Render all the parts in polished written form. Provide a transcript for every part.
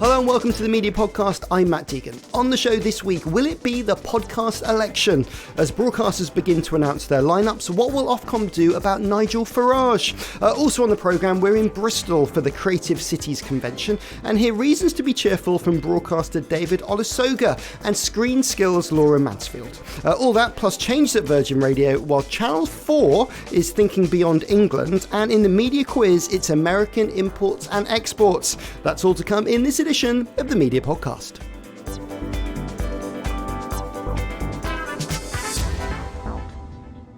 Hello and welcome to the Media Podcast. I'm Matt Deegan. On the show this week, will it be the podcast election? As broadcasters begin to announce their lineups, what will Ofcom do about Nigel Farage? Also on the programme, we're in Bristol for the Creative Cities Convention and hear reasons to be cheerful from broadcaster David Olusoga and Screenskill's Laura Mansfield. All that plus changes at Virgin Radio, while Channel 4 is thinking beyond England, and in the media quiz, it's American imports and exports. That's all to come in this edition of the Media Podcast.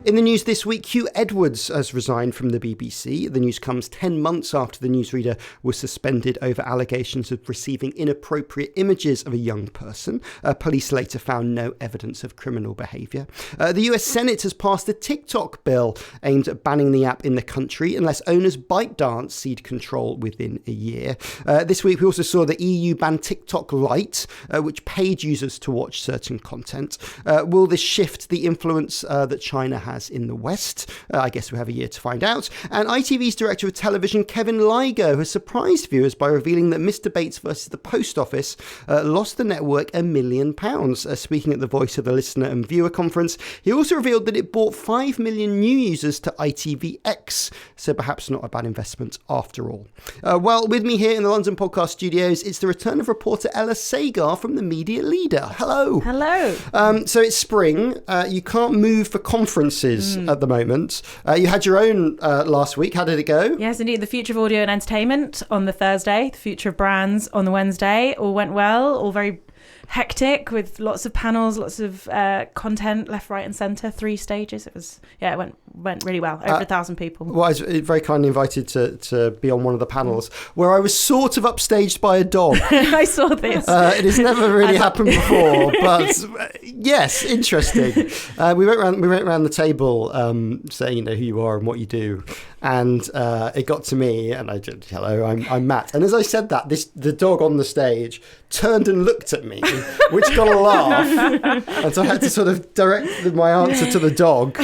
In the news this week, Hugh Edwards has resigned from the BBC. The news comes 10 months after the newsreader was suspended over allegations of receiving inappropriate images of a young person. Police later found no evidence of criminal behaviour. The US Senate has passed a TikTok bill aimed at banning the app in the country unless owners ByteDance cede control within a year. This week, we also saw the EU ban TikTok Lite, which paid users to watch certain content. Will this shift the influence that China has in the West? I guess we have a year to find out. And ITV's director of television, Kevin Ligo, has surprised viewers by revealing that Mr. Bates versus the Post Office lost the network £1 million. Speaking at the Voice of the Listener and Viewer conference, he also revealed that it brought 5 million new users to ITVX, so perhaps not a bad investment after all. Well, with me here in the London Podcast Studios, it's the return of reporter Ella Sagar from the Media Leader. Hello. Hello. So it's spring. You can't move for conferences at the moment. You had your own last week. How did it go? Yes, indeed. The Future of Audio and Entertainment on the Thursday, the Future of Brands on the Wednesday. All went well, all very hectic with lots of panels, lots of content left, right and centre, 3 stages. It went really well. Over 1,000 people. Well, I was very kindly invited to be on one of the panels where I was sort of upstaged by a dog. I saw this. It has never really happened before, but yes, interesting. We went around the table saying, who you are and what you do. And it got to me and I said, hello, I'm Matt. And as I said that, the dog on the stage turned and looked at me, which got a laugh. And so I had to sort of direct my answer to the dog.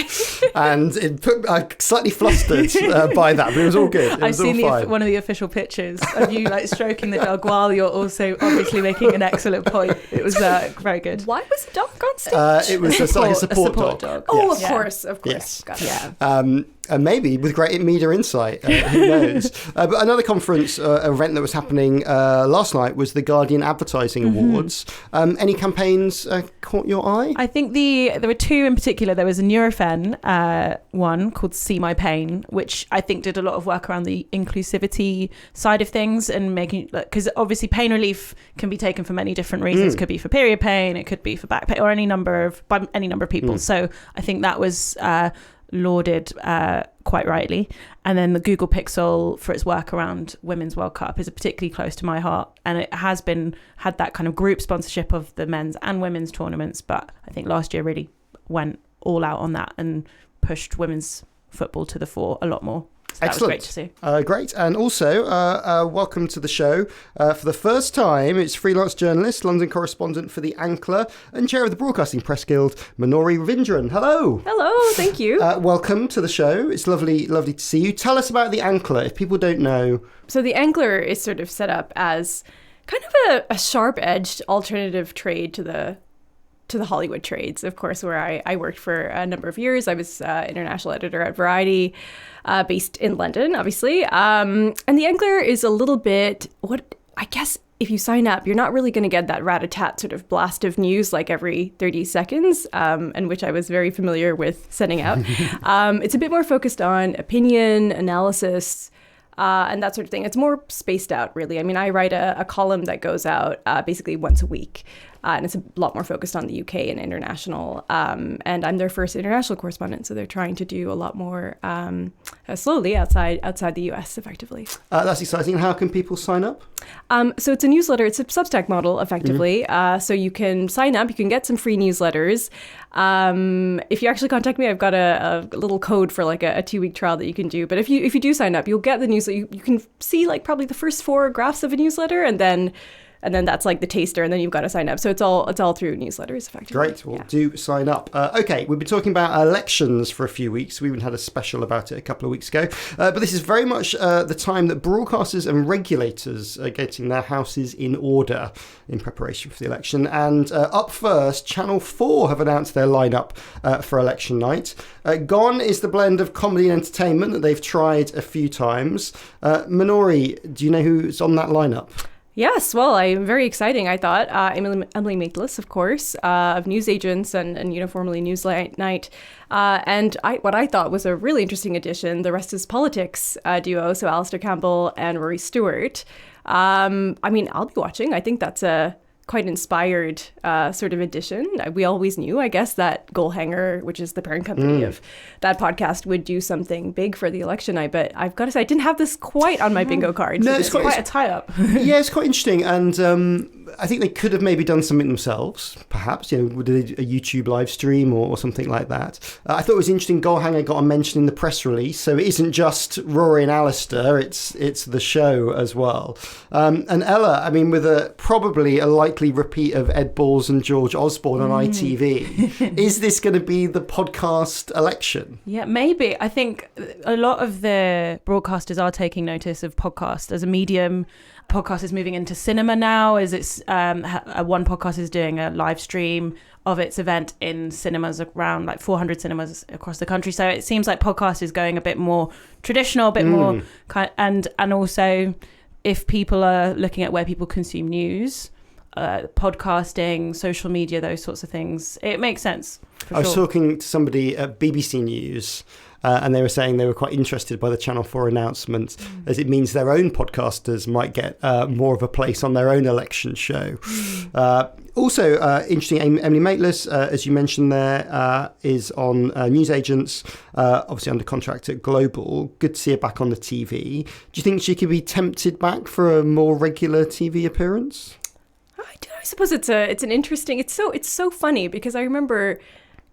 And it put slightly flustered by that, but it was all good. I've seen one of the official pictures of you stroking the dog while you're also obviously making an excellent point. It was very good. Why was the dog on stage? It was a support dog. Oh, yes. Of course. Yes. Got it. Yeah. And maybe with great media insight, who knows? But another conference event that was happening last night was the Guardian Advertising Awards. Any campaigns caught your eye? I think there were 2 in particular. There was a Nurofen one called See My Pain, which I think did a lot of work around the inclusivity side of things and making, because obviously pain relief can be taken for many different reasons. It could be for period pain, it could be for back pain, or by any number of people. So I think that was lauded quite rightly. And then the Google Pixel for its work around Women's World Cup is particularly close to my heart, and it has had that kind of group sponsorship of the men's and women's tournaments, but I think last year really went all out on that and pushed women's football to the fore a lot more. So excellent. That was great to see. Great. And also, welcome to the show. For the first time, it's freelance journalist, London correspondent for The Ankler, and chair of the Broadcasting Press Guild, Manori Ravindran. Hello. Hello, thank you. Welcome to the show. It's lovely to see you. Tell us about The Ankler, if people don't know. So The Ankler is sort of set up as kind of a sharp-edged alternative trade to the Hollywood trades, of course, where I worked for a number of years. I was international editor at Variety, based in London, obviously. And The Ankler is a little bit, I guess if you sign up, you're not really going to get that rat-a-tat sort of blast of news like every 30 seconds, and which I was very familiar with sending out. It's a bit more focused on opinion, analysis, and that sort of thing. It's more spaced out, really. I mean, I write a column that goes out basically once a week. And it's a lot more focused on the UK and international. And I'm their first international correspondent, so they're trying to do a lot more slowly outside the US, effectively. That's exciting. How can people sign up? So it's a newsletter. It's a Substack model, effectively. So you can sign up. You can get some free newsletters. If you actually contact me, I've got a little code for like a 2-week trial that you can do. But if you do sign up, you'll get the newsletter. You can see like probably the first 4 graphs of a newsletter, and then And then that's like the taster, and then you've got to sign up. So it's all through newsletters, effectively. Great. Well, do sign up. Okay, we've been talking about elections for a few weeks. We even had a special about it a couple of weeks ago. But this is very much the time that broadcasters and regulators are getting their houses in order in preparation for the election. And up first, Channel 4 have announced their lineup for election night. Gone is the blend of comedy and entertainment that they've tried a few times. Manori, do you know who's on that lineup? Yes, well, very exciting, I thought. Emily Maitlis, of course, of Newsagents and formerly Newsnight. And what I thought was a really interesting addition, the Rest is Politics duo, so Alistair Campbell and Rory Stewart. I'll be watching. I think that's a quite inspired sort of addition. We always knew, I guess, that Goalhanger, which is the parent company of that podcast, would do something big for the election night. But I've got to say, I didn't have this quite on my bingo card. No, it's quite a tie-up. Yeah, it's quite interesting. And I think they could have maybe done something themselves, perhaps, with a YouTube live stream or something like that. I thought it was interesting. Goalhanger got a mention in the press release. So it isn't just Rory and Alistair, it's the show as well. And Ella, with probably a likely repeat of Ed Balls and George Osborne on ITV. Is this going to be the podcast election? Yeah, maybe. I think a lot of the broadcasters are taking notice of podcast as a medium. Podcast is moving into cinema now, as it's one podcast is doing a live stream of its event in cinemas around like 400 cinemas across the country. So it seems like podcast is going a bit more traditional, a bit more and also if people are looking at where people consume news, podcasting, social media, those sorts of things, it makes sense. I was talking to somebody at BBC News and they were saying they were quite interested by the Channel 4 announcement as it means their own podcasters might get more of a place on their own election show. Also, interesting, Emily Maitlis, as you mentioned there, is on Newsagents, obviously under contract at Global. Good to see her back on the TV. Do you think she could be tempted back for a more regular TV appearance? I suppose it's an interesting. It's so funny because I remember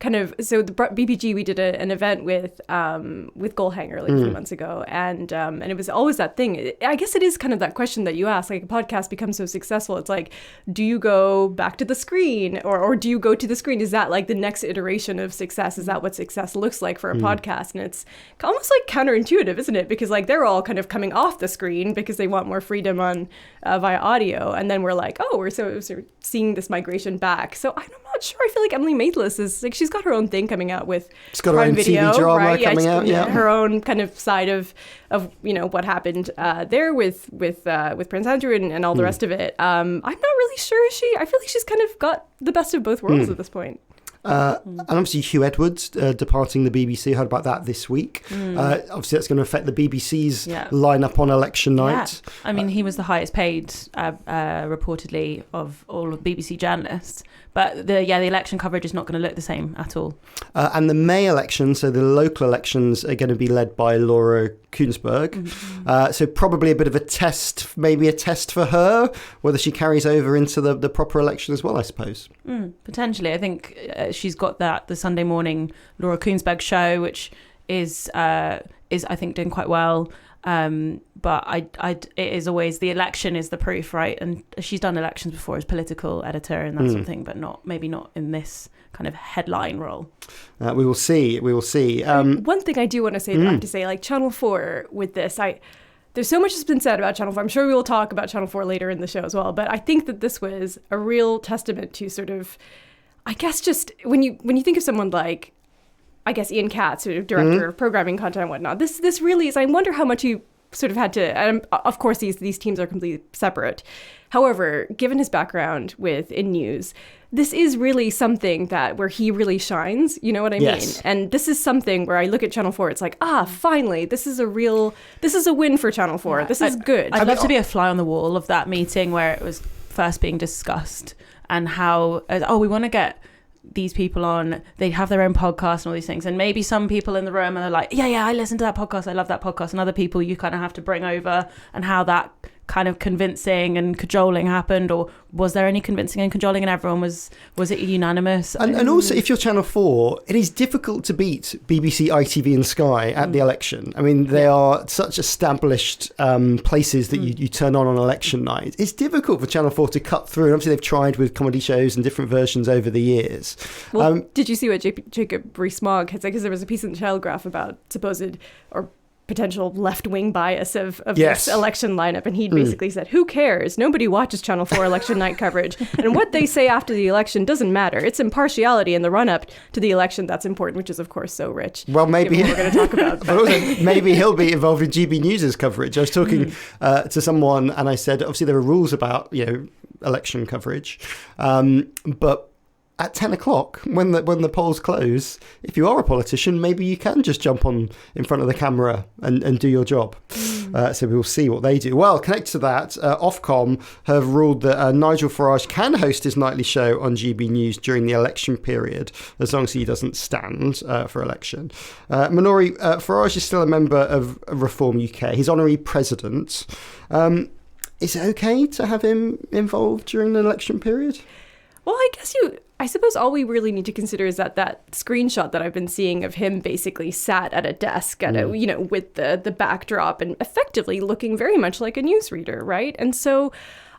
so the BBG, we did an event with Goalhanger like a few months ago, and it was always that thing. I guess it is kind of that question that you ask, like a podcast becomes so successful, it's like, do you go back to the screen or do you go to the screen? Is that like the next iteration of success? Is that what success looks like for a podcast? And it's almost like counterintuitive, isn't it? Because like they're all kind of coming off the screen because they want more freedom on via audio, and then we're like, we're seeing this migration back. So I'm not sure. I feel like Emily Maitlis is like, she's got her own thing coming out with she's got her own Video, TV drama right? coming out. Yeah, her own kind of side of what happened there with Prince Andrew and all the rest of it. I'm not really sure. I feel like she's kind of got the best of both worlds at this point. And obviously Hugh Edwards departing the BBC. Heard about that this week. Obviously that's going to affect the BBC's lineup on election night. Yeah. He was the highest paid reportedly of all of BBC journalists, but the election coverage is not going to look the same at all. And the May election, so the local elections, are going to be led by Laura Kuenssberg. So probably a bit of a test for her, whether she carries over into the proper election as well, I suppose. Potentially. I think she's got the Sunday morning Laura Kuenssberg show, which is I think doing quite well. But it is always, the election is the proof, right? And she's done elections before as political editor and that sort of thing, but maybe not in this kind of headline role. We will see. One thing I do want to say, I have to say, like Channel 4 with this, there's so much that's been said about Channel 4. I'm sure we will talk about Channel 4 later in the show as well. But I think that this was a real testament to sort of, I guess, just when you think of someone like, I guess, Ian Katz, sort of director of programming content and whatnot, this really is, I wonder how much he sort of had to, of course, these teams are completely separate. However, given his background in news, this is really something where he really shines, you know what I mean? And this is something where I look at Channel 4, it's like, finally, this is a win for Channel 4. This is good. I'd love to be a fly on the wall of that meeting where it was first being discussed and how, we want to get these people on, they have their own podcast and all these things, and maybe some people in the room are like, I listen to that podcast, I love that podcast, and other people you kind of have to bring over, and how that kind of convincing and cajoling happened, or was there any convincing and cajoling, and everyone was it unanimous? And also, if you're Channel 4, it is difficult to beat BBC, ITV and Sky at the election. I mean, they are such established places that you turn on election night. It's difficult for Channel 4 to cut through. And obviously, they've tried with comedy shows and different versions over the years. Well, did you see what Jacob Rees-Mogg had said? Because there was a piece in the Telegraph about supposed or potential left-wing bias of this election lineup, and he basically said, who cares? Nobody watches Channel 4 election night coverage, and what they say after the election doesn't matter. It's impartiality in the run-up to the election that's important, which is of course so rich. Well, maybe we're going to talk about but also, maybe he'll be involved in GB News' coverage. I was talking to someone, and I said, obviously there are rules about election coverage, but at 10 o'clock, when the polls close, if you are a politician, maybe you can just jump on in front of the camera and do your job. So we'll see what they do. Well, connected to that, Ofcom have ruled that Nigel Farage can host his nightly show on GB News during the election period, as long as he doesn't stand for election. Manori, Farage is still a member of Reform UK. He's honorary president. Is it okay to have him involved during the election period? Well, I suppose all we really need to consider is that screenshot that I've been seeing of him basically sat at a desk at with the backdrop and effectively looking very much like a newsreader, right? And so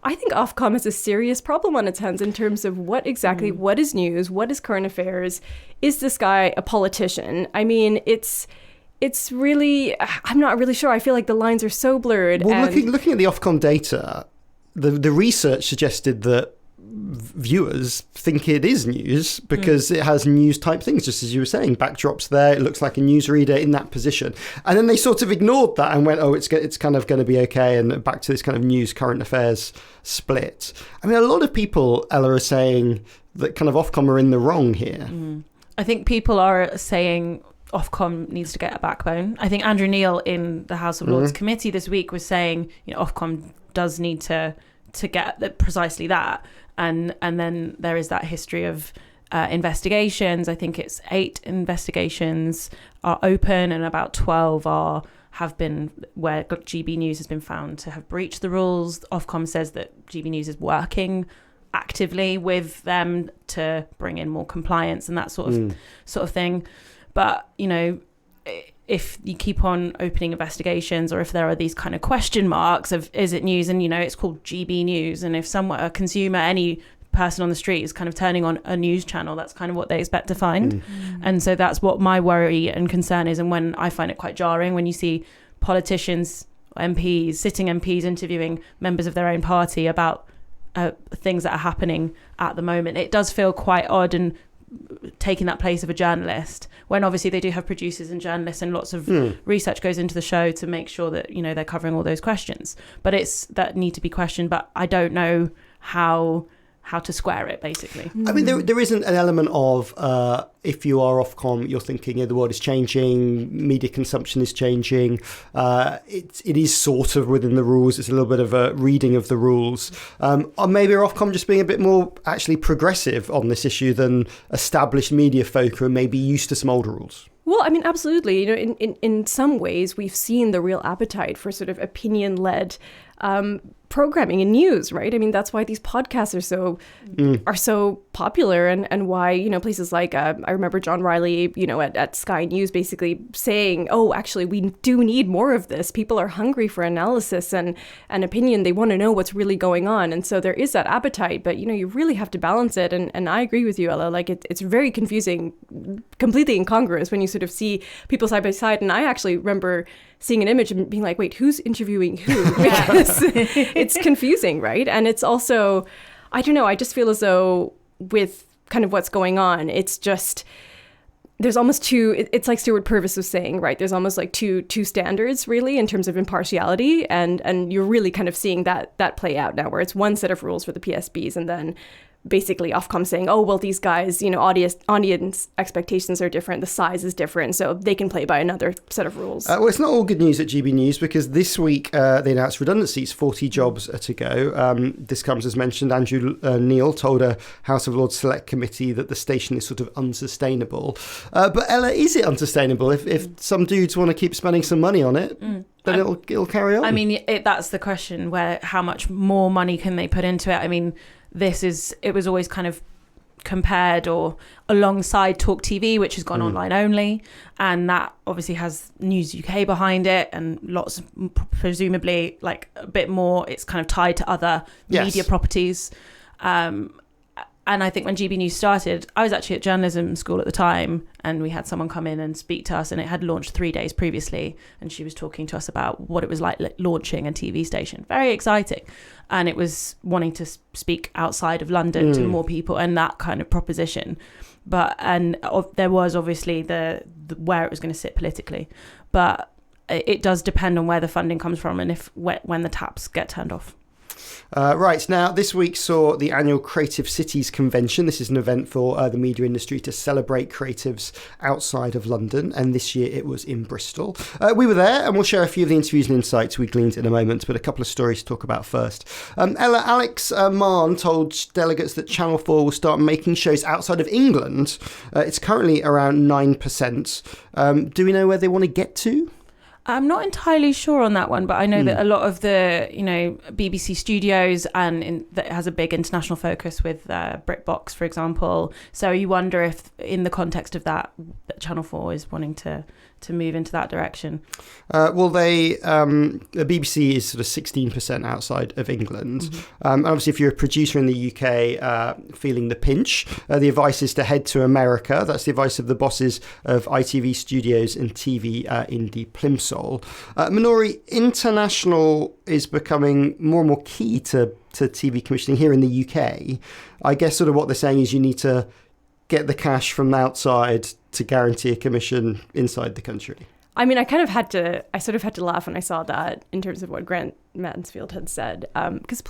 I think Ofcom has a serious problem on its hands in terms of what is news, what is current affairs, is this guy a politician? I mean, it's really, I'm not really sure. I feel like the lines are so blurred. Well, looking at the Ofcom data, the research suggested that viewers think it is news because it has news type things, just as you were saying. Backdrops there, it looks like a newsreader in that position, and then they sort of ignored that and went, it's kind of going to be okay, and back to this kind of news current affairs split. I mean, a lot of people, Ella, are saying that kind of Ofcom are in the wrong here. I think people are saying Ofcom needs to get a backbone. I think Andrew Neil in the House of Lords committee this week was saying, Ofcom does need to get precisely that. And then there is that history of investigations. I think it's 8 investigations are open, and about 12 have been where GB News has been found to have breached the rules. Ofcom says that GB News is working actively with them to bring in more compliance and that sort of thing. But if you keep on opening investigations, or if there are these kind of question marks of is it news, and it's called GB News, and if a consumer, any person on the street is kind of turning on a news channel, that's kind of what they expect to find. And so that's what my worry and concern is. And when I find it quite jarring when you see politicians, MPs, sitting MPs interviewing members of their own party about things that are happening at the moment, it does feel quite odd and taking that place of a journalist, when obviously they do have producers and journalists, and lots of research goes into the show to make sure that they're covering all those questions, but it's that need to be questioned. But I don't know how to square it, basically. I mean, there isn't an element of if you are Ofcom, you're thinking the world is changing, media consumption is changing. It is sort of within the rules. It's a little bit of a reading of the rules. Or maybe Ofcom just being a bit more actually progressive on this issue than established media folk who are maybe used to some older rules. Well, I mean, absolutely. In some ways, we've seen the real appetite for sort of opinion-led programming and news, right? I mean, that's why these podcasts are so popular, and why places like I remember John Riley at Sky News basically saying, oh, actually we do need more of this. People are hungry for analysis and opinion. They want to know what's really going on, and so there is that appetite, but you really have to balance it. And I agree with you, Ella, like it's very confusing, completely incongruous when you sort of see people side by side. And I actually remember seeing an image and being like, wait, who's interviewing who? Because it's confusing, right? And it's also, I don't know, I just feel as though with kind of what's going on, it's just, there's almost it's like Stuart Purvis was saying, right? There's almost like two standards really in terms of impartiality, and you're really kind of seeing that play out now, where it's one set of rules for the PSBs, and then basically Ofcom saying, oh, well, these guys, audience expectations are different, the size is different, so they can play by another set of rules. Well, it's not all good news at GB News, because this week they announced redundancies. 40 jobs are to go. This comes, as mentioned, Andrew Neil told a House of Lords Select Committee that the station is sort of unsustainable. But Ella, is it unsustainable if some dudes want to keep spending some money on it? then it'll carry on. I mean, that's the question, where how much more money can they put into it? I mean, it was always kind of compared or alongside Talk TV, which has gone online only, and that obviously has News UK behind it, and lots, presumably, like a bit more, it's kind of tied to other media properties. And I think when GB News started, I was actually at journalism school at the time, and we had someone come in and speak to us, and it had launched 3 days previously, and she was talking to us about what it was like launching a TV station. Very exciting. And it was wanting to speak outside of London to more people, and that kind of proposition. There was obviously the where it was going to sit politically, but it does depend on where the funding comes from and when the taps get turned off. Right, now this week saw the annual Creative Cities Convention. This is an event for the media industry to celebrate creatives outside of London, and this year it was in Bristol. We were there, and we'll share a few of the interviews and insights we gleaned in a moment, but a couple of stories to talk about first. Alex Mann told delegates that Channel 4 will start making shows outside of England. It's currently around 9%. Do we know where they want to get to? I'm not entirely sure on that one, but I know that a lot of the, BBC studios that has a big international focus with BritBox, for example. So you wonder if, in the context of that Channel 4 is wanting to move into that direction. The BBC is sort of 16% outside of England. Obviously, if you're a producer in the UK feeling the pinch, the advice is to head to America. That's the advice of the bosses of ITV Studios and TV Indie Plimsoll. Manori, international is becoming more and more key to TV commissioning here in the UK. I guess sort of what they're saying is you need to get the cash from outside to guarantee a commission inside the country. I mean, I sort of had to laugh when I saw that in terms of what Grant Mansfield had said, because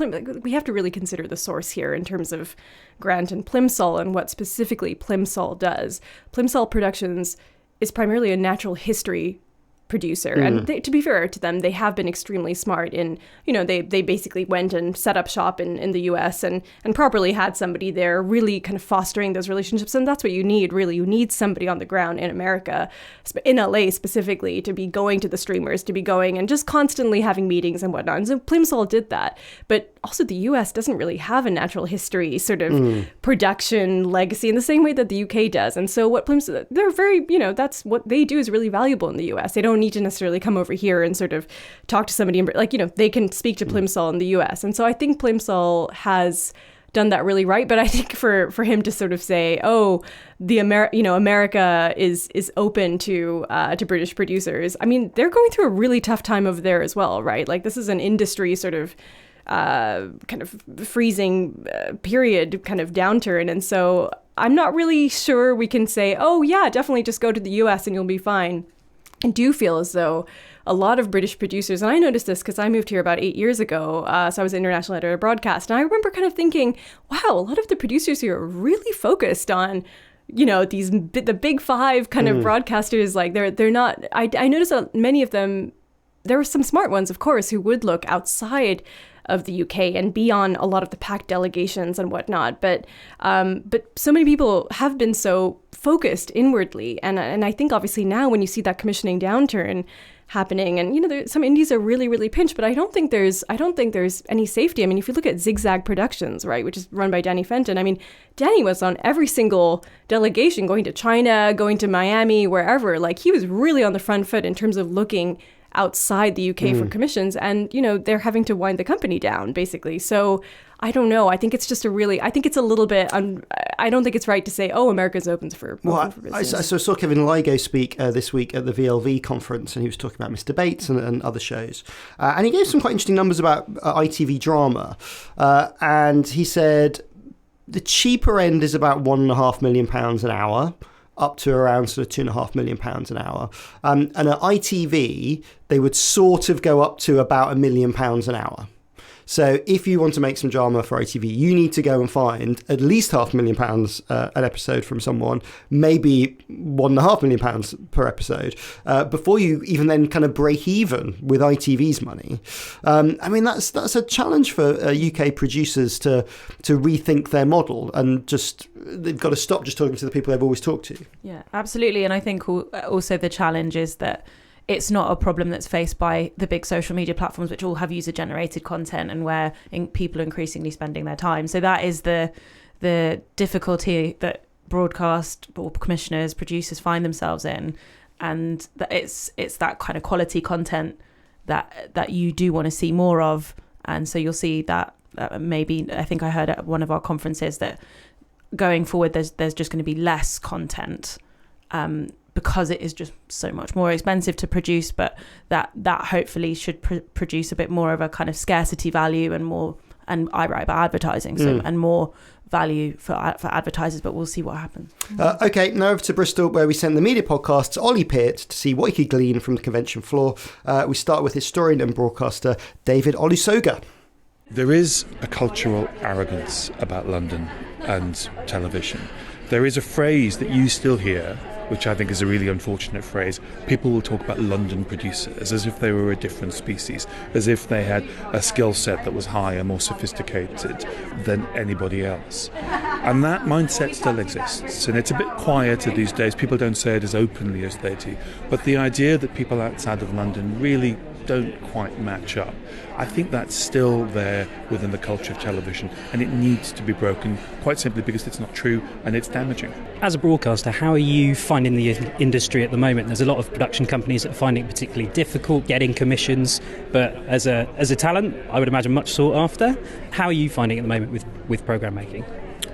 we have to really consider the source here in terms of Grant and Plimsoll and what specifically Plimsoll does. Plimsoll Productions is primarily a natural history producer, and to be fair to them, they have been extremely smart in, they basically went and set up shop in the US and properly had somebody there really kind of fostering those relationships, and that's what you need, really. You need somebody on the ground in America, in LA specifically, to be going to the streamers, to be going and just constantly having meetings and whatnot. And so Plimsoll did that, but also the US doesn't really have a natural history sort of production legacy in the same way that the UK does. And so what Plimsoll, they're very, that's what they do is really valuable in the US. They don't need to necessarily come over here and sort of talk to somebody, they can speak to Plimsoll in the US. And so I think Plimsoll has done that really right. But I think for him to sort of say, America is open to British producers. I mean, they're going through a really tough time over there as well, right? Like, this is an industry sort of kind of freezing period, kind of downturn. And so I'm not really sure we can say, oh yeah, definitely just go to the US and you'll be fine. I do feel as though a lot of British producers, and I noticed this because I moved here about 8 years ago, so I was an international editor of broadcast, and I remember kind of thinking, wow, a lot of the producers here are really focused on, the big five kind of broadcasters. Like, they're not, I noticed that many of them, there were some smart ones, of course, who would look outside of the UK and be on a lot of the PAC delegations and whatnot, but so many people have been so focused inwardly, and I think obviously now when you see that commissioning downturn happening, and some indies are really, really pinched, but I don't think there's any safety. I mean, if you look at Zigzag Productions, right, which is run by Danny Fenton, I mean, Danny was on every single delegation, going to China, going to Miami, wherever. Like, he was really on the front foot in terms of looking outside the UK for commissions, and they're having to wind the company down basically. So I don't know. I think it's just I think it's a little bit, I don't think it's right to say, oh, America's open for business. I saw Kevin Ligo speak this week at the VLV conference, and he was talking about Mr. Bates and other shows. And he gave some quite interesting numbers about ITV drama. And he said the cheaper end is about £1.5 million an hour, up to around sort of £2.5 million an hour. And at ITV, they would sort of go up to about £1 million an hour. So if you want to make some drama for ITV, you need to go and find at least £500,000 an episode from someone, maybe £1.5 million per episode, before you even then kind of break even with ITV's money. I mean, that's a challenge for UK producers to rethink their model, and just they've got to stop just talking to the people they've always talked to. Yeah, absolutely. And I think also the challenge is that it's not a problem that's faced by the big social media platforms, which all have user-generated content and where people are increasingly spending their time. So that is the difficulty that broadcast or commissioners, producers find themselves in, and that it's that kind of quality content that you do want to see more of. And so you'll see that maybe, I think I heard at one of our conferences that going forward there's just going to be less content because it is just so much more expensive to produce, but that hopefully should produce a bit more of a kind of scarcity value and more, and I write about advertising, so and more value for advertisers, but we'll see what happens. Okay, now over to Bristol, where we send the media podcast's Ollie Peart to see what he could glean from the convention floor. We start with historian and broadcaster David Olusoga. There is a cultural arrogance about London and television. There is a phrase that you still hear, which I think is a really unfortunate phrase. People will talk about London producers as if they were a different species, as if they had a skill set that was higher, more sophisticated than anybody else. And that mindset still exists, and it's a bit quieter these days. People don't say it as openly as they do. But the idea that people outside of London really don't quite match up, I think that's still there within the culture of television, and it needs to be broken, quite simply because it's not true and it's damaging. As a broadcaster, how are you finding the industry at the moment? There's a lot of production companies that find it particularly difficult getting commissions, but as a talent, I would imagine much sought after. How are you finding it at the moment with programme making?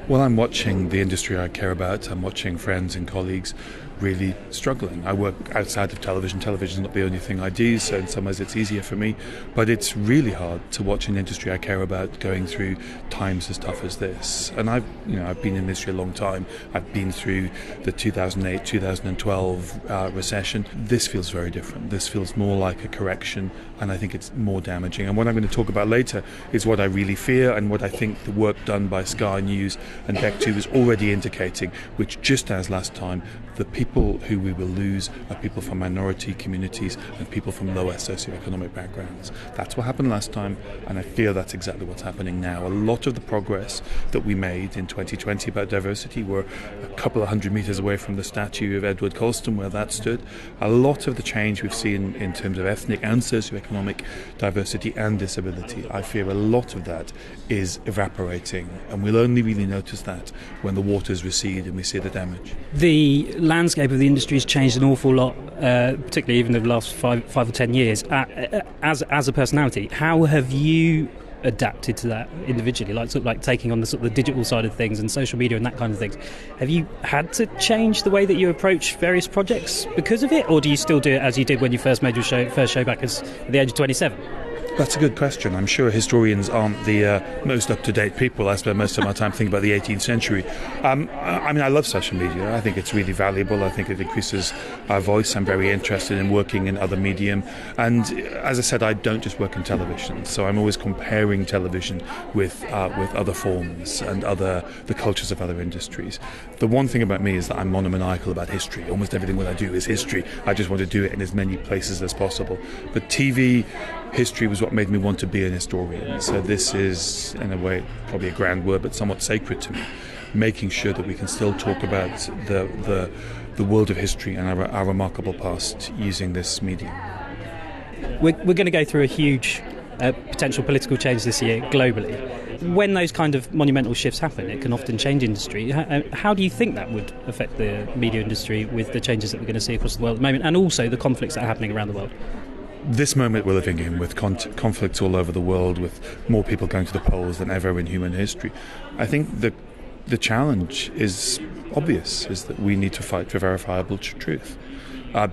Well, I'm watching the industry I care about. I'm watching friends and colleagues really struggling. I work outside of television. Television is not the only thing I do, so in some ways it's easier for me. But it's really hard to watch an industry I care about going through times as tough as this. And I've been in the industry a long time. I've been through the 2008-2012 recession. This feels very different. This feels more like a correction, and I think it's more damaging. And what I'm going to talk about later is what I really fear and what I think the work done by Sky News and Beck 2 is already indicating, which, just as last time, the people who we will lose are people from minority communities and people from lower socioeconomic backgrounds. That's what happened last time, and I fear that's exactly what's happening now. A lot of the progress that we made in 2020 about diversity, we're a couple of hundred metres away from the statue of Edward Colston where that stood. A lot of the change we've seen in terms of ethnic and socioeconomic diversity and disability, I fear a lot of that is evaporating, and we'll only really notice that when the waters recede and we see the damage. The landscape of the industry has changed an awful lot, particularly even in the last 5 or 10 years. As a personality, how have you adapted to that individually, like taking on the sort of the digital side of things and social media and that kind of things? Have you had to change the way that you approach various projects because of it, or do you still do it as you did when you first made your first show back at the age of 27? That's a good question. I'm sure historians aren't the most up-to-date people. I spend most of my time thinking about the 18th century. I love social media. I think it's really valuable. I think it increases our voice. I'm very interested in working in other medium. And as I said, I don't just work in television, so I'm always comparing television with other forms and the cultures of other industries. The one thing about me is that I'm monomaniacal about history. Almost everything what I do is history. I just want to do it in as many places as possible. But TV history was what made me want to be an historian. So this is, in a way, probably a grand word, but somewhat sacred to me. Making sure that we can still talk about the world of history and our remarkable past using this medium. We're going to go through a huge potential political change this year globally. When those kind of monumental shifts happen, it can often change industry. How do you think that would affect the media industry with the changes that we're going to see across the world at the moment, and also the conflicts that are happening around the world? This moment we're living in, with conflicts all over the world, with more people going to the polls than ever in human history, I think the challenge is obvious, is that we need to fight for verifiable truth.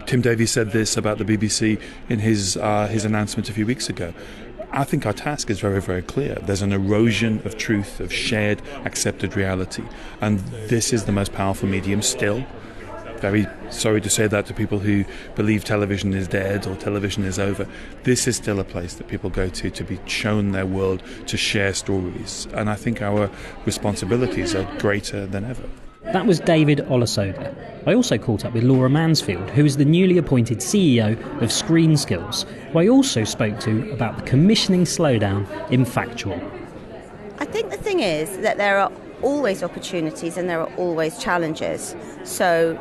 Tim Davies said this about the BBC in his announcement a few weeks ago. I think our task is very, very clear. There's an erosion of truth, of shared, accepted reality, and this is the most powerful medium still. Very sorry to say that to people who believe television is dead or television is over. This is still a place that people go to be shown their world, to share stories. And I think our responsibilities are greater than ever. That was David Olusoga. I also caught up with Laura Mansfield, who is the newly appointed CEO of Screenskill, who I also spoke to about the commissioning slowdown in Factual. I think the thing is that there are always opportunities and there are always challenges. So,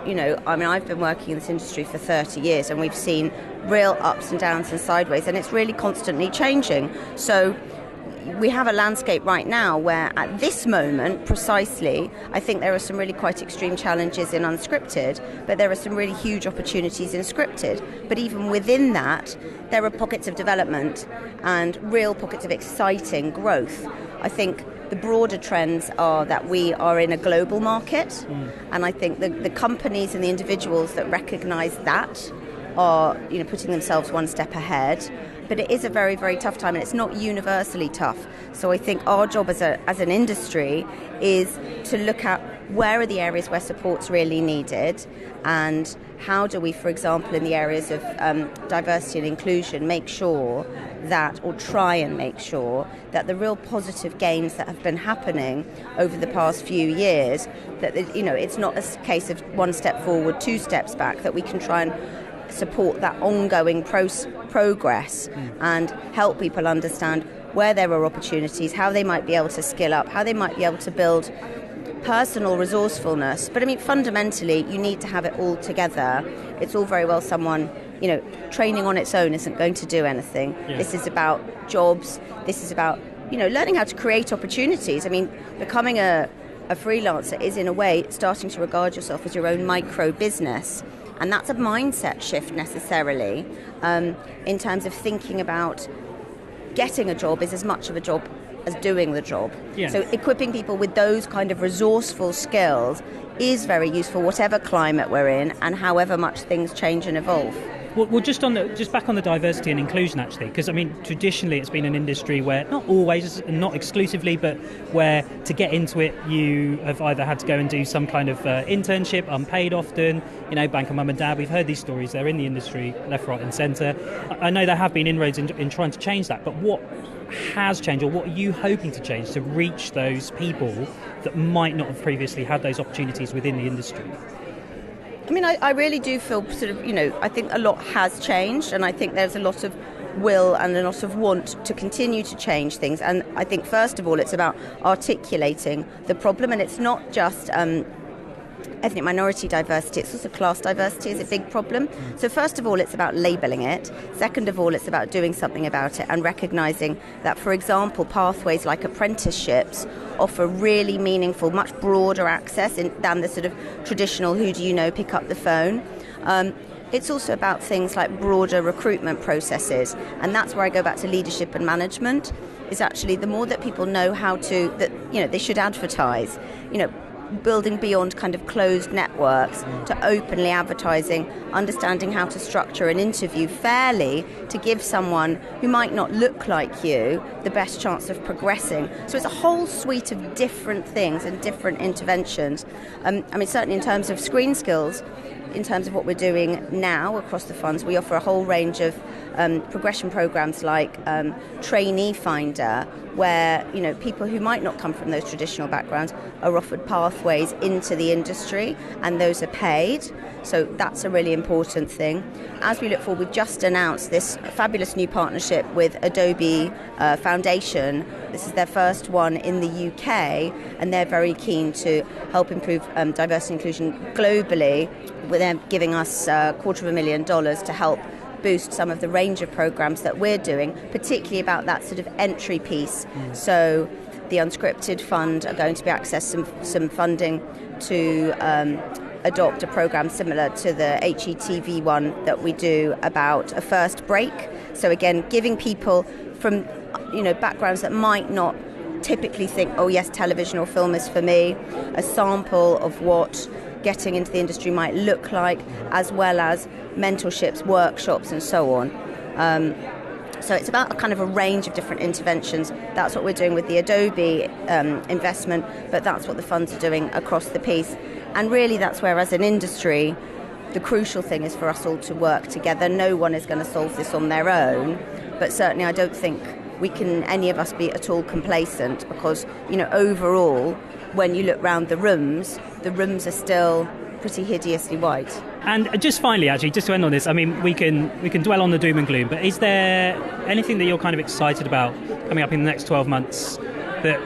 I've been working in this industry for 30 years and we've seen real ups and downs and sideways, and it's really constantly changing. So we have a landscape right now where at this moment precisely I think there are some really quite extreme challenges in unscripted, but there are some really huge opportunities in scripted. But even within that there are pockets of development and real pockets of exciting growth. I think the broader trends are that we are in a global market, and I think the companies and the individuals that recognise that are putting themselves one step ahead. But it is a very, very tough time, and it's not universally tough. So I think our job as an industry is to look at where are the areas where support's really needed, and how do we, for example, in the areas of diversity and inclusion, make sure that, or try and make sure that the real positive gains that have been happening over the past few years, that it's not a case of one step forward, two steps back, that we can try and support that ongoing progress and help people understand where there are opportunities, how they might be able to skill up, how they might be able to build personal resourcefulness. But fundamentally you need to have it all together. It's all very well someone, training on its own isn't going to do anything. Yeah. This is about jobs, this is about learning how to create opportunities. Becoming a freelancer is in a way starting to regard yourself as your own micro business. And that's a mindset shift necessarily, in terms of thinking about getting a job is as much of a job as doing the job. Yeah. So equipping people with those kind of resourceful skills is very useful, whatever climate we're in and however much things change and evolve. Well, just back on the diversity and inclusion, actually, because traditionally it's been an industry where, not always and not exclusively, but where to get into it you have either had to go and do some kind of internship, unpaid often, bank of mum and dad. We've heard these stories. They're in the industry, left, right and centre. I know there have been inroads in trying to change that, but what has changed, or what are you hoping to change to reach those people that might not have previously had those opportunities within the industry? I really do feel I think a lot has changed, and I think there's a lot of will and a lot of want to continue to change things. And I think first of all it's about articulating the problem, and it's not just ethnic minority diversity, it's also class diversity is a big problem. So first of all it's about labelling it. Second of all it's about doing something about it and recognising that, for example, pathways like apprenticeships offer really meaningful, much broader access than the sort of traditional who do you know, pick up the phone. It's also about things like broader recruitment processes, and that's where I go back to leadership and management. Is actually the more that people know how to, they should advertise, building beyond kind of closed networks to openly advertising, understanding how to structure an interview fairly to give someone who might not look like you the best chance of progressing. So it's a whole suite of different things and different interventions. Certainly in terms of Screenskills, in terms of what we're doing now across the funds, we offer a whole range of progression programs like Trainee Finder, where people who might not come from those traditional backgrounds are offered pathways into the industry, and those are paid. So that's a really important thing. As we look forward, we've just announced this fabulous new partnership with Adobe Foundation. This is their first one in the UK, and they're very keen to help improve diversity and inclusion globally, with them giving us $250,000 to help boost some of the range of programs that we're doing, particularly about that sort of entry piece. So the Unscripted Fund are going to be accessing some funding to adopt a program similar to the HETV one that we do about a first break. So again, giving people from backgrounds that might not typically think, oh yes, television or film is for me, a sample of what getting into the industry might look like, as well as mentorships, workshops and so on. So it's about a kind of a range of different interventions. That's what we're doing with the Adobe investment, but that's what the funds are doing across the piece. And really that's where, as an industry, the crucial thing is for us all to work together. No one is going to solve this on their own, but certainly I don't think we can, any of us, be at all complacent, because overall, when you look round the rooms are still pretty hideously white. And just finally, actually, just to end on this, we can dwell on the doom and gloom, but is there anything that you're kind of excited about coming up in the next 12 months that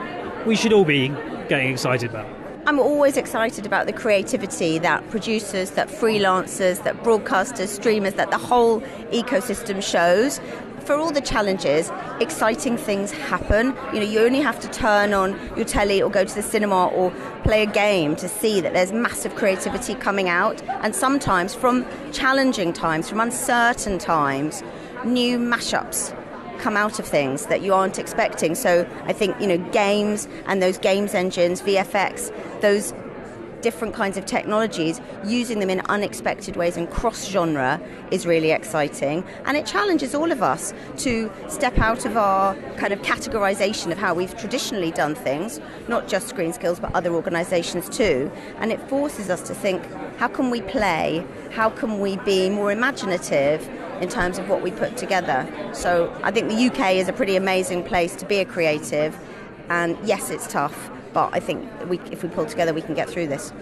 we should all be getting excited about? I'm always excited about the creativity that producers, that freelancers, that broadcasters, streamers, that the whole ecosystem shows. For all the challenges, exciting things happen. You only have to turn on your telly or go to the cinema or play a game to see that there's massive creativity coming out. And sometimes from challenging times, from uncertain times, new mashups come out of things that you aren't expecting. So I think, games and those games engines, VFX, those different kinds of technologies, using them in unexpected ways and cross-genre is really exciting. And it challenges all of us to step out of our kind of categorization of how we've traditionally done things, not just Screenskills, but other organizations too. And it forces us to think, how can we play? How can we be more imaginative in terms of what we put together? So I think the UK is a pretty amazing place to be a creative. And yes, it's tough, but I think if we pull together, we can get through this.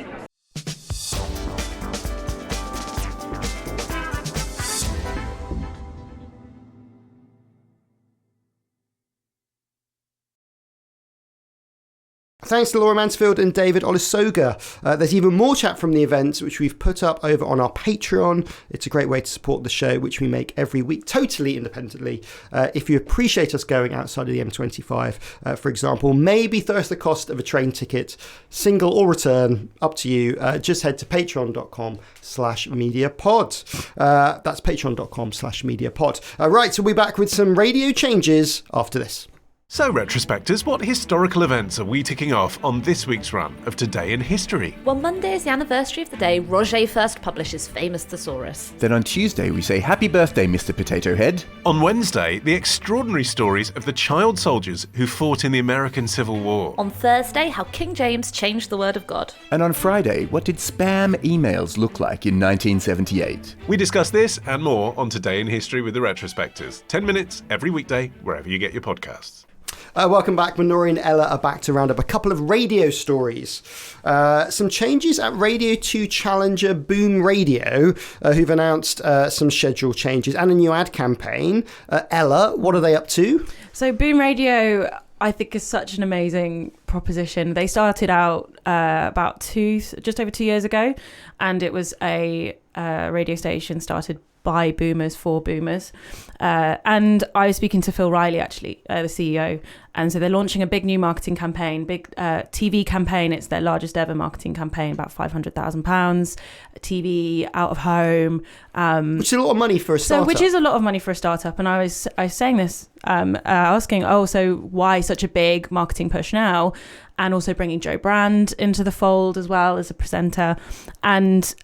Thanks to Laura Mansfield and David Olusoga. There's even more chat from the event, which we've put up over on our Patreon. It's a great way to support the show, which we make every week, totally independently. If you appreciate us going outside of the M25, for example, maybe thirst the cost of a train ticket, single or return, up to you. Just head to patreon.com/mediapod. That's patreon.com/mediapod. Right, so we'll be back with some radio changes after this. So, retrospectors, what historical events are we ticking off on this week's run of Today in History? Well, Monday is the anniversary of the day Roger first published his famous Thesaurus. Then on Tuesday we say happy birthday, Mr. Potato Head. On Wednesday, the extraordinary stories of the child soldiers who fought in the American Civil War. On Thursday, how King James changed the word of God. And on Friday, what did spam emails look like in 1978? We discuss this and more on Today in History with the Retrospectors. 10 minutes every weekday, wherever you get your podcasts. Welcome back. Manori and Ella are back to round up a couple of radio stories. Some changes at Radio 2 challenger Boom Radio, who've announced some schedule changes and a new ad campaign. Ella, what are they up to? So Boom Radio, I think, is such an amazing proposition. They started out just over 2 years ago, and it was a radio station started by boomers for boomers. And I was speaking to Phil Riley, actually, the CEO. And so they're launching a big new marketing campaign, big TV campaign. It's their largest ever marketing campaign, about £500,000. TV, out of home. Which is a lot of money for a startup. Which is a lot of money for a startup. And I was saying this, asking, so why such a big marketing push now? And also bringing Joe Brand into the fold as well as a presenter. And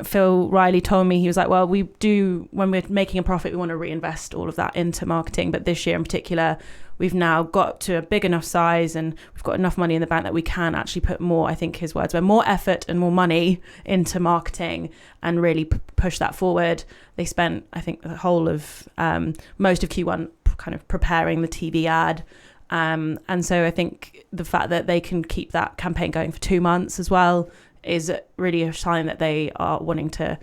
Phil Riley told me, he was like, well, we do, when we're making a profit, we want to reinvest all of that into marketing. But this year in particular, we've now got to a big enough size and we've got enough money in the bank that we can actually put more, I think his words were, more effort and more money into marketing and really push that forward. They spent, I think, the whole of most of Q1 kind of preparing the TV ad. And so I think the fact that they can keep that campaign going for 2 months as well is really a sign that they are wanting to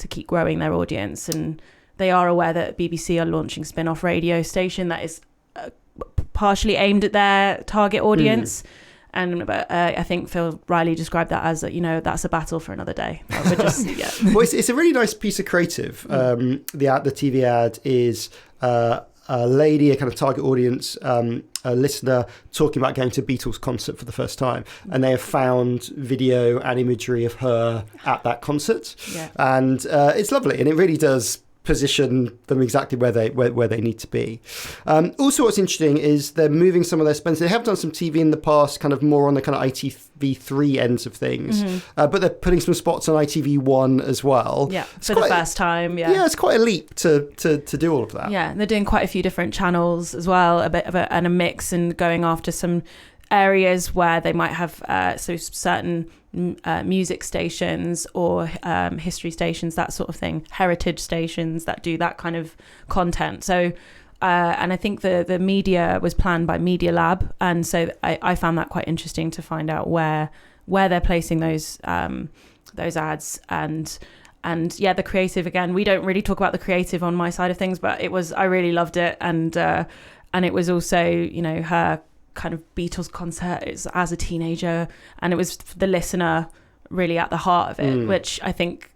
keep growing their audience. And they are aware that BBC are launching a spin-off radio station that is partially aimed at their target audience. But I think Phil Riley described that as, that's a battle for another day. We're just, yeah. Well, it's a really nice piece of creative. The TV ad is a lady, a kind of target audience, a listener talking about going to a Beatles concert for the first time, and they have found video and imagery of her at that concert. Yeah. And it's lovely, and it really does position them exactly where they need to be. Also, what's interesting is they're moving some of their spend. They have done some TV in the past, kind of more on the kind of ITV3 ends of things, but they're putting some spots on ITV1 as well. Yeah, for the first time. Yeah, it's quite a leap to do all of that. Yeah, and they're doing quite a few different channels as well, a bit of a mix, and going after some areas where they might have certain music stations or history stations, that sort of thing, heritage stations that do that kind of content. So and I think the media was planned by Media Lab, and so I found that quite interesting to find out where they're placing those ads. And yeah, the creative, again, we don't really talk about the creative on my side of things, but I really loved it. And it was also, her kind of Beatles concert as a teenager, and it was the listener really at the heart of it, which I think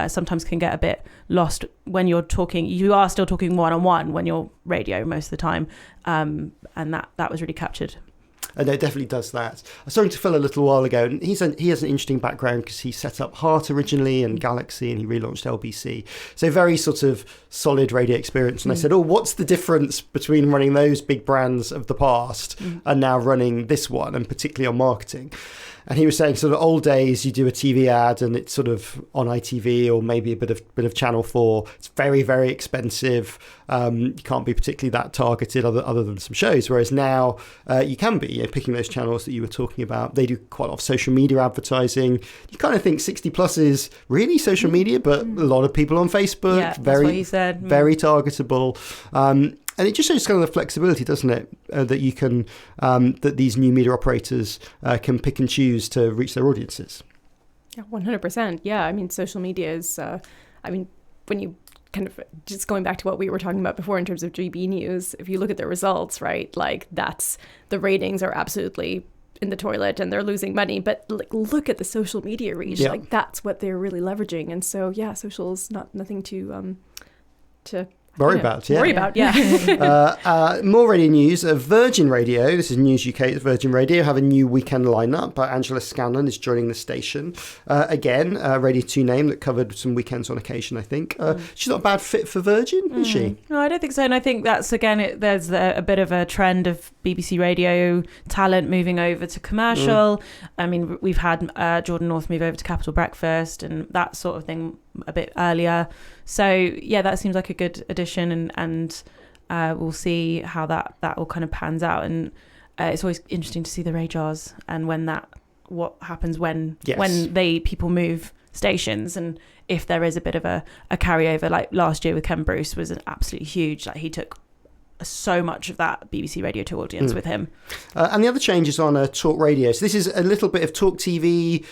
sometimes can get a bit lost when you're talking. You are still talking one-on-one when you're radio most of the time, and that was really captured. And it definitely does that. I was talking to Phil a little while ago, and he has an interesting background because he set up Heart originally and Galaxy, and he relaunched LBC. So very sort of solid radio experience. And I said, what's the difference between running those big brands of the past and now running this one, and particularly on marketing? And he was saying sort of old days, you do a TV ad and it's sort of on ITV or maybe a bit of Channel 4. It's very, very expensive. You can't be particularly that targeted other than some shows. Whereas now you can be, picking those channels that you were talking about. They do quite a lot of social media advertising. You kind of think 60 plus is really social media, but a lot of people on Facebook. Yeah, that's what you said. Very targetable. And it just shows kind of the flexibility, doesn't it, that you can, that these new media operators can pick and choose to reach their audiences. Yeah, 100%. Yeah, I mean, social media is, when you kind of, just going back to what we were talking about before in terms of GB News, if you look at the results, right, like the ratings are absolutely in the toilet and they're losing money, but look at the social media reach, like that's what they're really leveraging. And so, yeah, social is nothing to Worry about, yeah. More radio news. Virgin Radio, this is News UK, Virgin Radio have a new weekend lineup. Angela Scanlon is joining the station. Again, Radio 2 name that covered some weekends on occasion, I think. She's not a bad fit for Virgin, is she? No, I don't think so. And I think that's, again, there's a bit of a trend of BBC Radio talent moving over to commercial. I mean, we've had Jordan North move over to Capital Breakfast and that sort of thing a bit earlier. So yeah, that seems like a good addition, and we'll see how that all kind of pans out. And it's always interesting to see the radars and what happens when people move stations, and if there is a bit of a carryover. Like last year with Ken Bruce was an absolutely huge. Like he took so much of that BBC Radio 2 audience with him. And the other change is on Talk Radio. So this is a little bit of Talk TV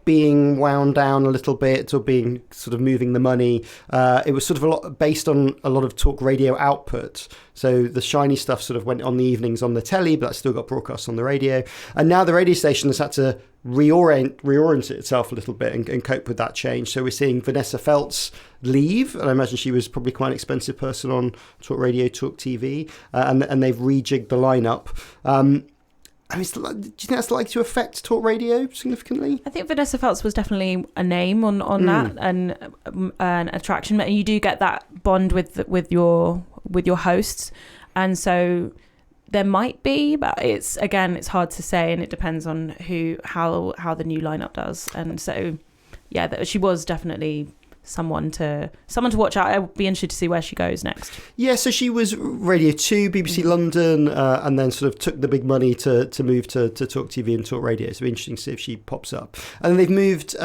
being wound down a little bit, or being sort of moving the money. It was sort of a lot based on a lot of Talk Radio output. So the shiny stuff sort of went on the evenings on the telly, but that still got broadcast on the radio. And now the radio station has had to reorient itself a little bit and cope with that change. So we're seeing Vanessa Feltz leave, and I imagine she was probably quite an expensive person on Talk Radio, Talk TV, and they've rejigged the lineup. Do you think that's likely to affect Talk Radio significantly? I think Vanessa Feltz was definitely a name on that, and an attraction. And you do get that bond with your hosts, and so there might be, but it's hard to say, and it depends on how the new lineup does. And so, yeah, she was definitely someone to watch out. I'll be interested to see where she goes next. Yeah, so she was Radio 2, BBC London, and then sort of took the big money to move to Talk TV and Talk Radio. So it'll be interesting to see if she pops up. And then they've moved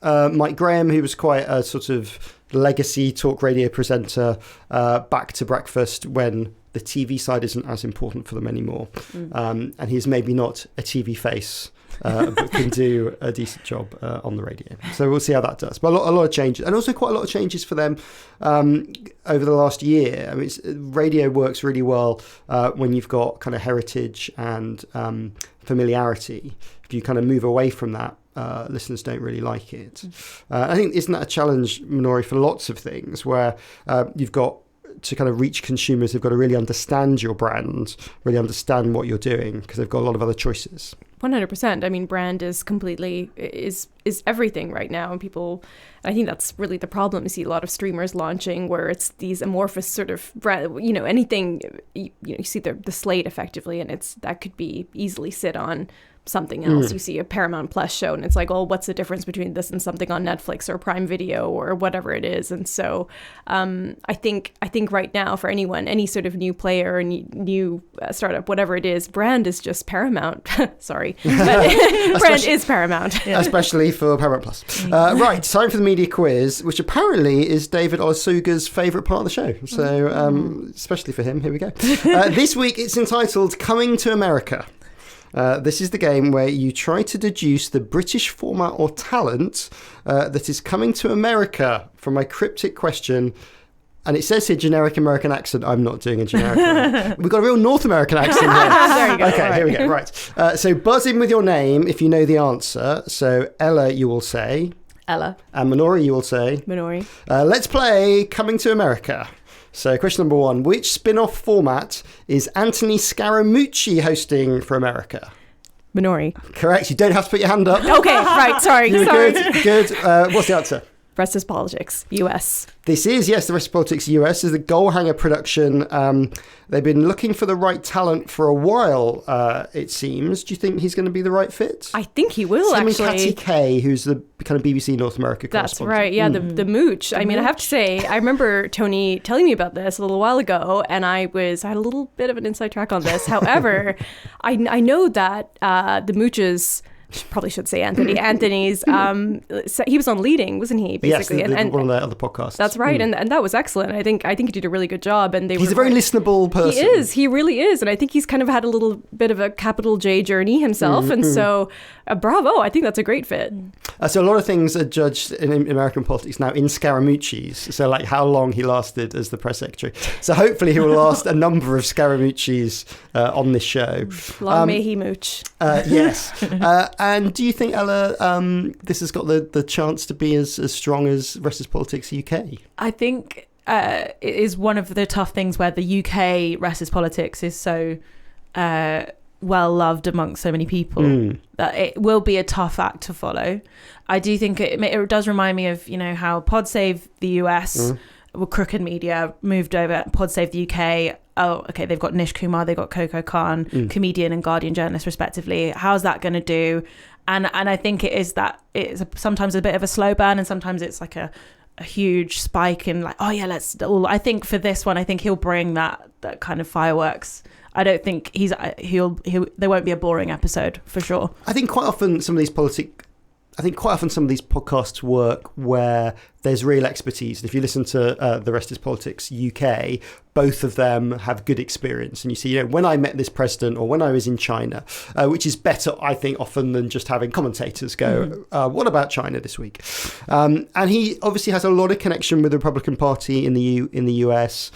Mike Graham, who was quite a sort of legacy Talk Radio presenter, back to breakfast when the TV side isn't as important for them anymore. And he's maybe not a TV face, but can do a decent job on the radio. So we'll see how that does. But a lot of changes, and also quite a lot of changes for them over the last year. I mean, radio works really well when you've got kind of heritage and familiarity. If you kind of move away from that, listeners don't really like it. I think, isn't that a challenge, Manori, for lots of things, where you've got to kind of reach consumers, they've got to really understand your brand, really understand what you're doing, because they've got a lot of other choices. 100%. I mean, brand is completely is everything right now, and people, I think that's really the problem. You see a lot of streamers launching where it's these amorphous sort of brand, anything, you see the slate effectively, and that could be easily sit on something else. You see a Paramount Plus show and it's like, oh, what's the difference between this and something on Netflix or Prime Video or whatever it is? And so I think right now for anyone, any sort of new player or new startup, whatever it is, brand is just paramount. Sorry, but brand is paramount. Especially for Paramount Plus. Right, time for the media quiz, which apparently is David Olusoga's favourite part of the show. So especially for him, here we go. This week it's entitled Coming to America. This is the game where you try to deduce the British format or talent that is coming to America from my cryptic question. And it says here generic American accent. I'm not doing a generic one. We've got a real North American accent here. There you go. Okay, here we go. Right. So buzz in with your name if you know the answer. So Ella, you will say. Ella. And Manori, you will say. Manori. Let's play Coming to America. So question number 1. Which spin-off format is Anthony Scaramucci hosting for America? Manori. Correct. You don't have to put your hand up. Okay, right. Sorry. Good. What's the answer? Rest is Politics, US. This is, yes, The Rest of Politics US is the Goalhanger production. They've been looking for the right talent for a while, it seems. Do you think he's going to be the right fit? I think he will, Him actually. and Katty Kay, who's the kind of BBC North America That's correspondent. right. Yeah, the mooch. I mean, I have to say, I remember Tony telling me about this a little while ago, and I had a little bit of an inside track on this. However, I know that the mooches... Probably should say Anthony. Anthony's, he was on Leading, wasn't he? Basically, yes, and one of the other podcasts. That's right, and that was excellent. I think he did a really good job, and he's a very listenable person. He is. He really is, and I think he's kind of had a little bit of a capital J journey himself, and so bravo. I think that's a great fit. So a lot of things are judged in American politics now in Scaramucci's. So like how long he lasted as the press secretary. So hopefully he will last a number of Scaramucci's on this show. Long may he mooch. Yes. And do you think, Ella, this has got the chance to be as strong as Rest is Politics UK? I think it is one of the tough things where the UK Rest is Politics is so well loved amongst so many people that it will be a tough act to follow. I do think it does remind me of, how Pod Save the US, Crooked Media moved over, Pod Save the UK. Oh, okay, they've got Nish Kumar, they've got Coco Khan, comedian and Guardian journalist respectively. How's that going to do? And I think it is that it's sometimes a bit of a slow burn, and sometimes it's like a huge spike in like, oh yeah, let's all. I think for this one, I think he'll bring that kind of fireworks. I don't think there won't be a boring episode for sure. I think quite often some of these podcasts work where there's real expertise. And if you listen to The Rest is Politics UK, both of them have good experience. And you see, when I met this president or when I was in China, which is better, I think, often than just having commentators go, what about China this week? And he obviously has a lot of connection with the Republican Party in the US.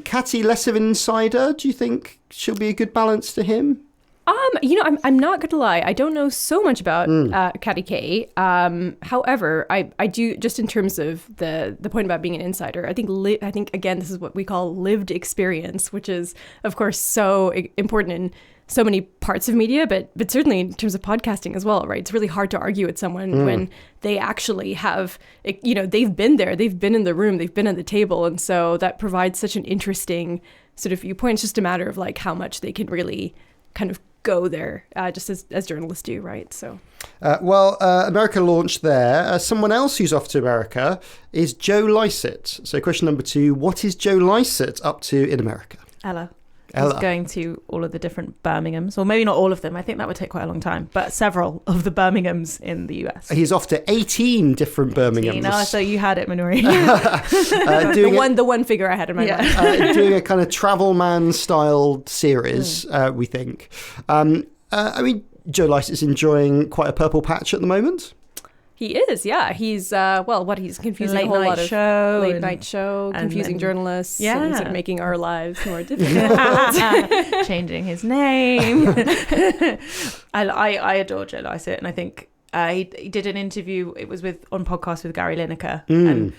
Katty, less of an insider. Do you think she'll be a good balance to him? I'm not going to lie. I don't know so much about Katty Kay. However, I do, just in terms of the point about being an insider, I think again, this is what we call lived experience, which is, of course, so important in so many parts of media, but certainly in terms of podcasting as well, right? It's really hard to argue with someone when they actually have, they've been there, they've been in the room, they've been at the table. And so that provides such an interesting sort of viewpoint. It's just a matter of like how much they can really kind of go there, just as journalists do, right? So, America launched there. Someone else who's off to America is Joe Lycett. So question number 2, what is Joe Lycett up to in America? Ella. He's going to all of the different Birminghams, or maybe not all of them. I think that would take quite a long time, but several of the Birminghams in the US. He's off to 18 different Birminghams. Oh, so you had it, Manori. The one figure I had in my mind. Doing a kind of travel man style series, we think. Joe Lycett's enjoying quite a purple patch at the moment. He is, yeah. He's he's confusing a whole lot of late night show, confusing journalists, and sort of making our lives more difficult. Changing his name. I adore Joe Lycett, and I think he did an interview. It was on podcast with Gary Lineker, and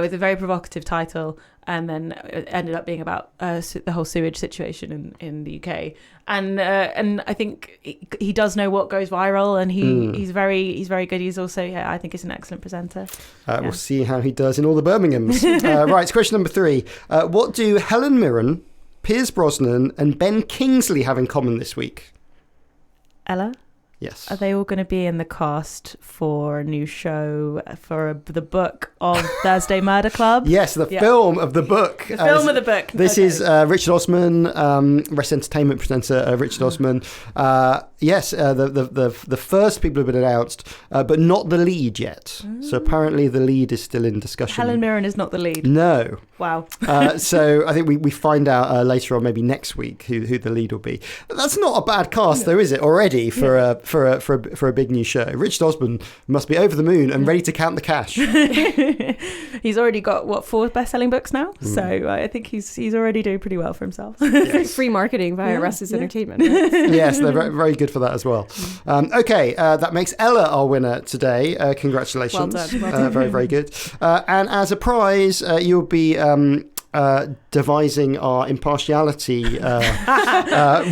with a very provocative title, and then it ended up being about the whole sewage situation in the UK. And I think he does know what goes viral, and he's very good. He's also, I think, he's an excellent presenter. We'll see how he does in all the Birminghams. Right, question number 3. What do Helen Mirren, Piers Brosnan, and Ben Kingsley have in common this week? Ella? Yes. Are they all going to be in the cast for a new show for the book of Thursday Murder Club? Yes, the film of the book. The film of the book. This is Richard Osman, Rest Entertainment presenter Richard Osman. Yes, the first people have been announced, but not the lead yet. So apparently the lead is still in discussion. Helen Mirren is not the lead. No. Wow. So I think we find out later on, maybe next week, who the lead will be. That's not a bad cast, though, is it? Already for a big new show. Richard Osman must be over the moon and ready to count the cash. He's already got 4 best-selling books now, so I think he's already doing pretty well for himself. Yes. Free marketing via Restless Entertainment. Right? Yes, they're very, very good for that as well. Okay, that makes Ella our winner today. Congratulations. Well done. Very, very good. And as a prize, you'll be devising our impartiality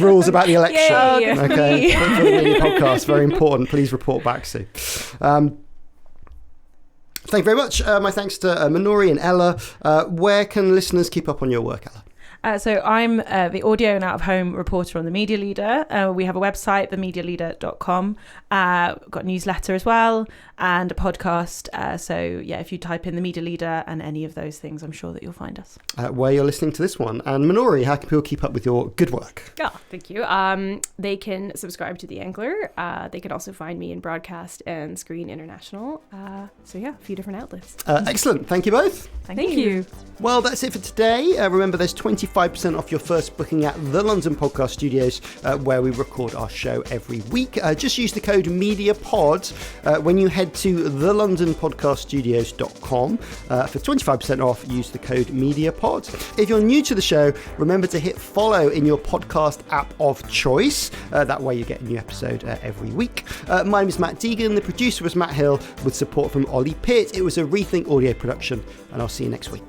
rules about the election. Yay. Okay, for the media podcast, very important. Please report back, Sue. Thank you very much. My thanks to Manori and Ella. Where can listeners keep up on your work, Ella? So I'm the audio and out-of-home reporter on The Media Leader. We have a website, themedialeader.com. We've got a newsletter as well and a podcast. So, yeah, if you type in The Media Leader and any of those things, I'm sure that you'll find us. Where you're listening to this one. And Manori, how can people keep up with your good work? Oh, thank you. They can subscribe to The Angler. They can also find me in Broadcast and Screen International. So, yeah, a few different outlets. Excellent. Thank you both. Thank you. Well, that's it for today. Remember, there's 25% off your first booking at the London Podcast Studios, where we record our show every week. Just use the code MEDIAPOD when you head to thelondonpodcaststudios.com. For 25% off, use the code MEDIAPOD. If you're new to the show, remember to hit follow in your podcast app of choice. That way you get a new episode every week. My name is Matt Deegan. The producer was Matt Hill, with support from Ollie Pitt. It was a Rethink Audio production, and I'll see you next week.